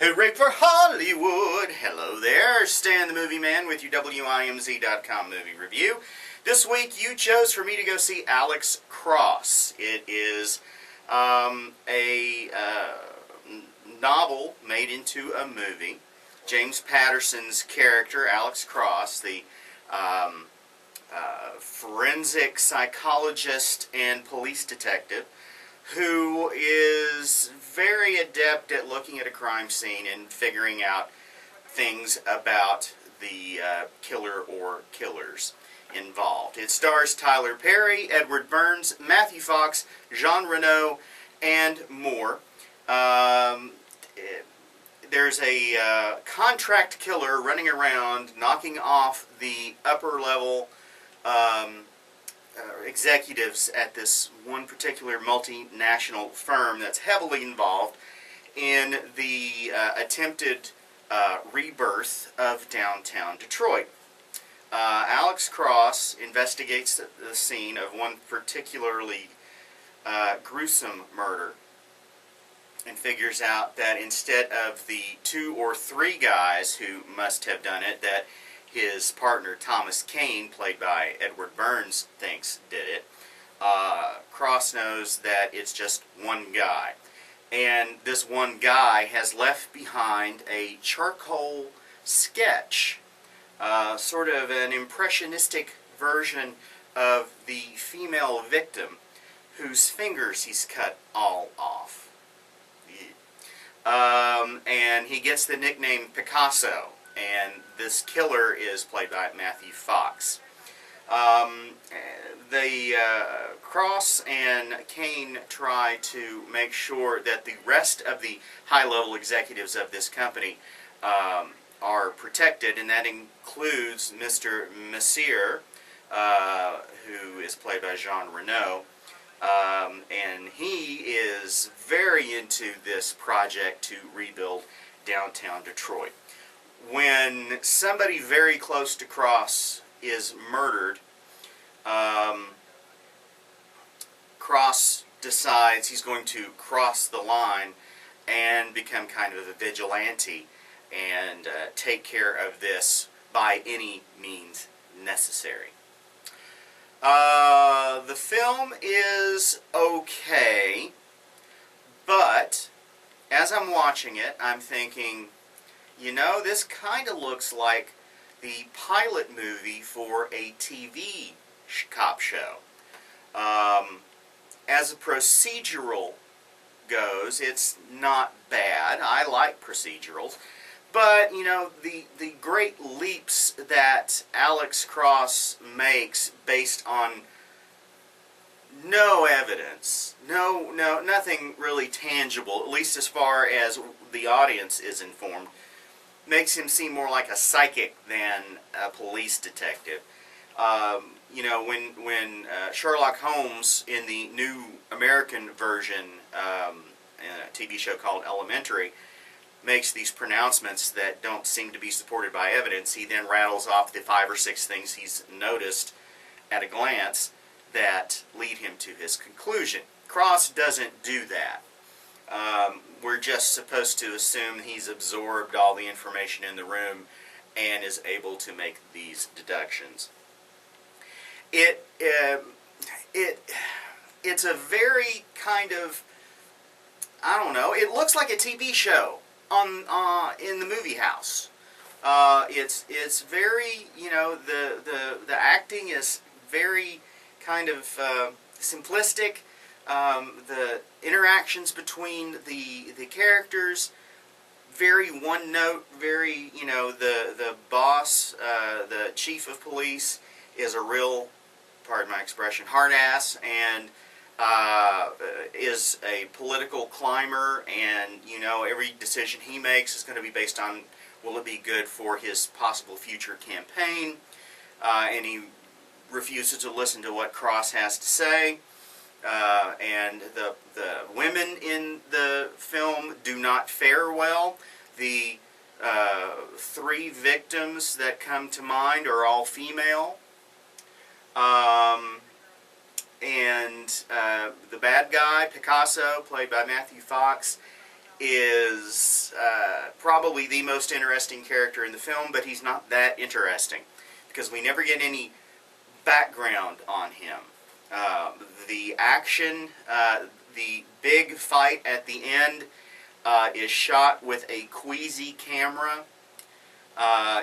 Hooray for Hollywood! Hello there, Stan the Movie Man with your WIMZ.com movie review. This week you chose for me to go see Alex Cross. It is a novel made into a movie. James Patterson's character, Alex Cross, the forensic psychologist and police detective, who is very adept at looking at a crime scene and figuring out things about the killer or killers involved. It stars Tyler Perry, Edward Burns, Matthew Fox, Jean Reno, and more. There's a contract killer running around knocking off the upper level executives at this one particular multinational firm that's heavily involved in the attempted rebirth of downtown Detroit. Alex Cross investigates the scene of one particularly gruesome murder and figures out that instead of the 2 or 3 guys who must have done it, that his partner Thomas Kane, played by Edward Burns, thinks did it. Cross knows that it's just one guy. And this one guy has left behind a charcoal sketch, sort of an impressionistic version of the female victim whose fingers he's cut all off. And he gets the nickname Picasso. And this killer is played by Matthew Fox. Cross and Kane try to make sure that the rest of the high-level executives of this company are protected, and that includes Mr. Messier, who is played by Jean Reno. And he is very into this project to rebuild downtown Detroit. When somebody very close to Cross is murdered, Cross decides he's going to cross the line and become kind of a vigilante and take care of this by any means necessary. The film is okay, but as I'm watching it, I'm thinking, you know, this kind of looks like the pilot movie for a TV cop show. As a procedural goes, it's not bad. I like procedurals. But, you know, the great leaps that Alex Cross makes based on no evidence, nothing really tangible, at least as far as the audience is informed, makes him seem more like a psychic than a police detective. You know, when Sherlock Holmes in the new American version, in a TV show called Elementary, makes these pronouncements that don't seem to be supported by evidence, he then rattles off the 5 or 6 things he's noticed at a glance that lead him to his conclusion. Cross doesn't do that. We're just supposed to assume he's absorbed all the information in the room and is able to make these deductions. It's a very kind of, I don't know, it looks like a TV show in the movie house. It's very, you know, the acting is very kind of simplistic. The interactions between the characters, very one note, very, you know, the boss, the chief of police is a real, pardon my expression, hard ass, and is a political climber, and, you know, every decision he makes is going to be based on, will it be good for his possible future campaign, and he refuses to listen to what Cross has to say. And the women in the film do not fare well. The 3 victims that come to mind are all female. And the bad guy, Picasso, played by Matthew Fox, is probably the most interesting character in the film, but he's not that interesting because we never get any background on him. The action, the big fight at the end is shot with a queasy camera.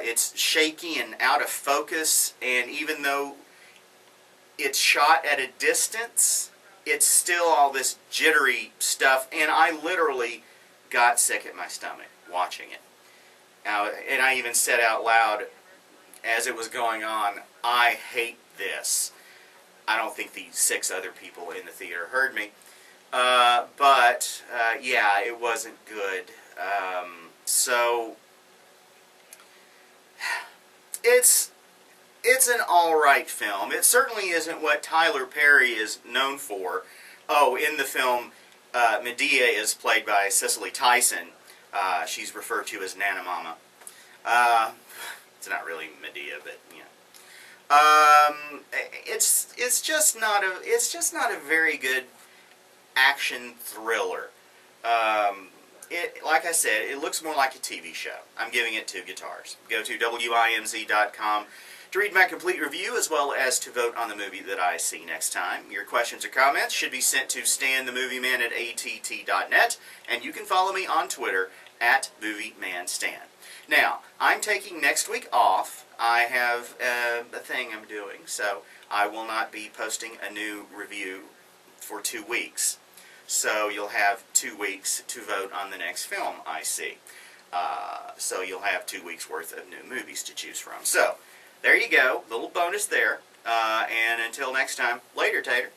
It's shaky and out of focus, and even though it's shot at a distance, it's still all this jittery stuff, and I literally got sick at my stomach watching it. And I even said out loud as it was going on, I hate this. I don't think the 6 other people in the theater heard me. But yeah, it wasn't good. So, it's an alright film. It certainly isn't what Tyler Perry is known for. Oh, in the film, Medea is played by Cicely Tyson. She's referred to as Nana Mama. It's not really Medea, but you know. It's just not a very good action thriller. Like I said, it looks more like a TV show. I'm giving it 2 guitars. Go to WIMZ.com to read my complete review, as well as to vote on the movie that I see next time. Your questions or comments should be sent to StanTheMovieMan@att.net, and you can follow me on Twitter @MovieManStan. Now, I'm taking next week off. I have a thing I'm doing, so I will not be posting a new review for 2 weeks. So you'll have 2 weeks to vote on the next film I see. So you'll have 2 weeks worth of new movies to choose from. So, there you go. Little bonus there. And until next time, later, Tater.